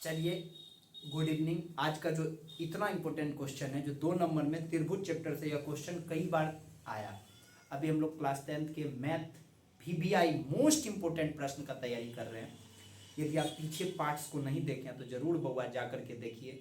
चलिए, good evening. आज का जो इतना इम्पोर्टेंट क्वेश्चन है, जो 2 नंबर में त्रिभुज चैप्टर से यह क्वेश्चन कई बार आया। अभी हम लोग क्लास 10th के मैथ VBI मोस्ट इम्पोर्टेंट प्रश्न का तैयारी कर रहे हैं। यदि आप पीछे पार्ट्स को नहीं देखें तो ज़रूर बउआ जा करके देखिए,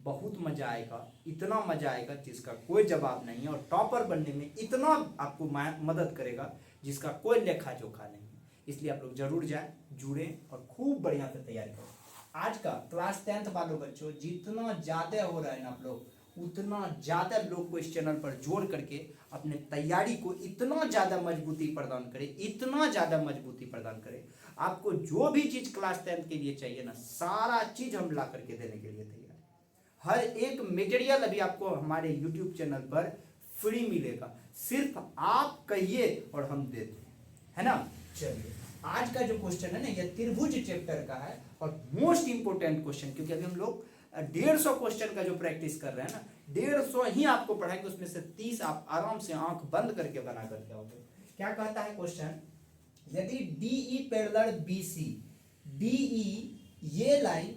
बहुत मज़ा आएगा। इतना मज़ा आएगा जिसका कोई जवाब नहीं है, और टॉपर बनने में इतना आपको मदद करेगा जिसका कोई लेखा जोखा नहीं है। इसलिए आप लोग जरूर जाएं, जुड़ें और खूब बढ़िया से तैयारी करें। आज का क्लास 10th वालों बच्चों, जितना ज़्यादा हो रहा है ना आप लोग, उतना ज़्यादा लोग को इस चैनल पर जोड़ करके अपने तैयारी को इतना ज़्यादा मजबूती प्रदान करें, इतना ज़्यादा मजबूती प्रदान करें। आपको जो भी चीज़ क्लास 10th के लिए चाहिए ना, सारा चीज़ हम ला करके देने के लिए तैयार है। हर एक मटेरियल अभी आपको हमारे यूट्यूब चैनल पर फ्री मिलेगा, सिर्फ आप कहिए और हम देते हैं, है ना। चलिए, आज का जो क्वेश्चन है ना, यह त्रिभुज चैप्टर का है और मोस्ट इंपोर्टेंट क्वेश्चन, क्योंकि अभी हम लोग 150 क्वेश्चन का जो प्रैक्टिस कर रहे हैं ना, 150 ही आपको पढ़ाएंगे, उसमें से 30 आप आराम से आंख बंद करके बना करके आओगे। क्या कहता है क्वेश्चन? यदि DE पैरेलल BC, DE ये लाइन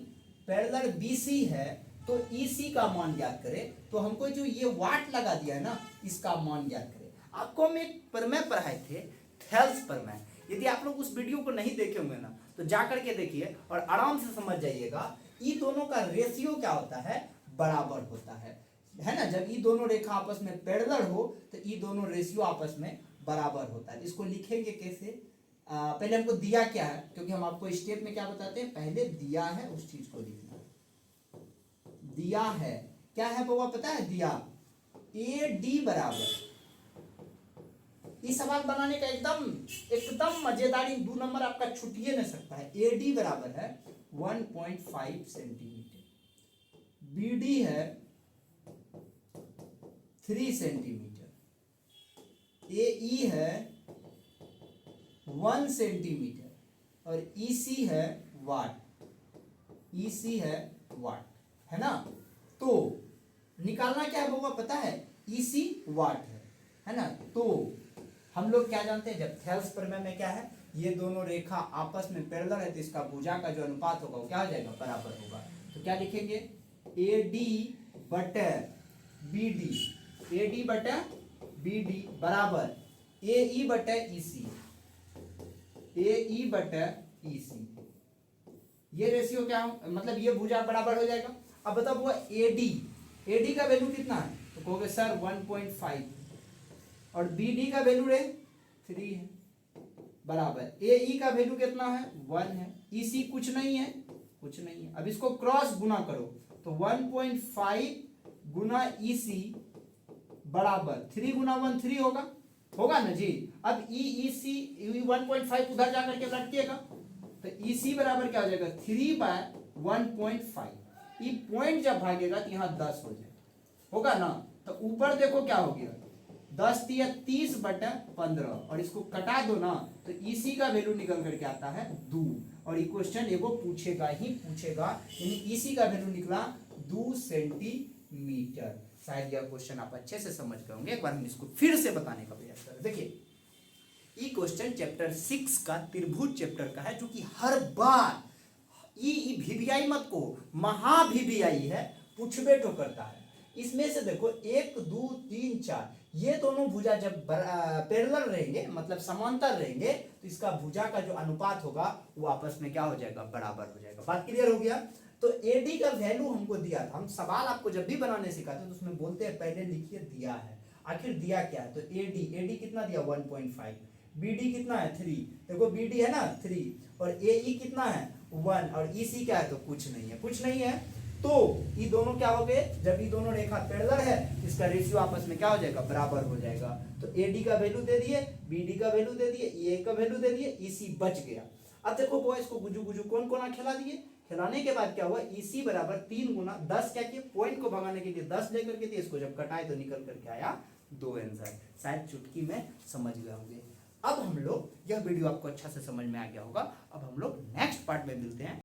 पैरेलल BC है तो EC का मान ज्ञात करें। तो हमको जो ये वाट लगा दिया है ना, इसका मान ज्ञात करें। आपको हम एक प्रमेय पढ़ाए थे, थेल्स प्रमेय। यदि आप लोग उस वीडियो को नहीं देखे होंगे ना, तो जा करके देखिए और आराम से समझ जाइएगा। ये दोनों का रेशियो क्या होता है? बराबर होता है ना। जब ये दोनों रेखा आपस में पैरेलल हो तो ये दोनों रेशियो आपस में बराबर होता है। इसको लिखेंगे कैसे? पहले हमको दिया क्या है, क्योंकि हम आपको स्टेप में क्या बताते हैं, पहले दिया है उस चीज को लिखना। दिया है क्या है बाबा, पता है? दिया AD बराबर, इस सवाल बनाने का एकदम मजेदार 2 नंबर आपका छुट्टिए नहीं सकता है। AD बराबर है 1.5 सेंटीमीटर, BD है 3 सेंटीमीटर, AE है 1 सेंटीमीटर और EC है वाट। EC है वाट, है ना। तो निकालना क्या है बाबा, पता है? EC वाट है ना। तो हम लोग क्या जानते हैं, जब थेल्स प्रमेय में क्या है, ये दोनों रेखा आपस में पैरेलल है तो इसका भुजा का जो अनुपात होगा वो क्या हो जाएगा? बराबर होगा। तो क्या लिखेंगे? AD बटे BD, AD बटे BD बराबर AE बटे EC, AE बटे EC। ये रेशियो क्या हो, मतलब ये भुजा बराबर हो जाएगा। अब बताओ वो AD का वैल्यू कितना है? तो कहोगे सर 1.5, और BD का वैल्यू है 3 है, बराबर AE का वैल्यू कितना है? 1 है। EC कुछ नहीं है, कुछ नहीं है। अब इसको क्रॉस गुना करो तो 1.5 गुना EC बराबर 3 गुना 1 3 होगा ना जी। अब EC 1.5 उधर जाकर के लटकेगा तो EC बराबर क्या हो जाएगा? 3/1.5। ये पॉइंट जब भागेगा तो यहाँ 10 हो जाएगा, होगा ना। तो ऊपर देखो क्या हो गया, 10 या 30 बटा 15, और इसको कटा दो ना तो EC का वैल्यू निकल करके आता है 2। और ये क्वेश्चन एगो पूछेगा ही पूछेगा, यानी EC का वैल्यू निकला 2 सेंटीमीटर। शायद यह क्वेश्चन आप अच्छे से समझ गए होंगे। एक बार हम इसको फिर से बताने का प्रयास करें। देखिए, ये क्वेश्चन चैप्टर 6 का त्रिभुज चैप्टर का है, जो कि हर बार ये VBI मत को महा VBI है, पूछबे तो करता है। इसमें से देखो 1 2 3 4 ये दोनों भुजा जब पैरेलल रहेंगे, मतलब समांतर रहेंगे, तो इसका भुजा का जो अनुपात होगा वो आपस में क्या हो जाएगा? बराबर हो जाएगा। बात क्लियर हो गया। तो AD का वैल्यू हमको दिया था। हम सवाल आपको जब भी बनाने सिखाते हैं तो उसमें बोलते हैं पहले लिखिए दिया है। आखिर दिया क्या है? तो AD कितना दिया? 1.5। BD कितना है? 3। देखो BD है ना 3, और AE कितना है? 1, और EC क्या है? तो कुछ नहीं है, कुछ नहीं है। तो ये दोनों क्या हो गए? जब ये दोनों रेखा पैरेलल है, इसका रेशियो आपस में क्या हो जाएगा? बराबर हो जाएगा। तो AD का वैल्यू दे दिए, BD का वैल्यू दे दिए, EA का वैल्यू दे दिए, EC बच गया। अब देखो बॉयज को गुजू गुजू कौन कौन खिला दिए। खिलाने के बाद क्या हुआ? EC बराबर 3 गुना 10, क्या किया? पॉइंट को भगाने के लिए 10 लेकर के दिए, इसको जब कटाए तो निकल करके आया 2 आंसर। शायद चुटकी में समझ गए होंगे। अब हम लोग, यह वीडियो आपको अच्छा से समझ में आ गया होगा। अब हम लोग नेक्स्ट पार्ट में मिलते हैं।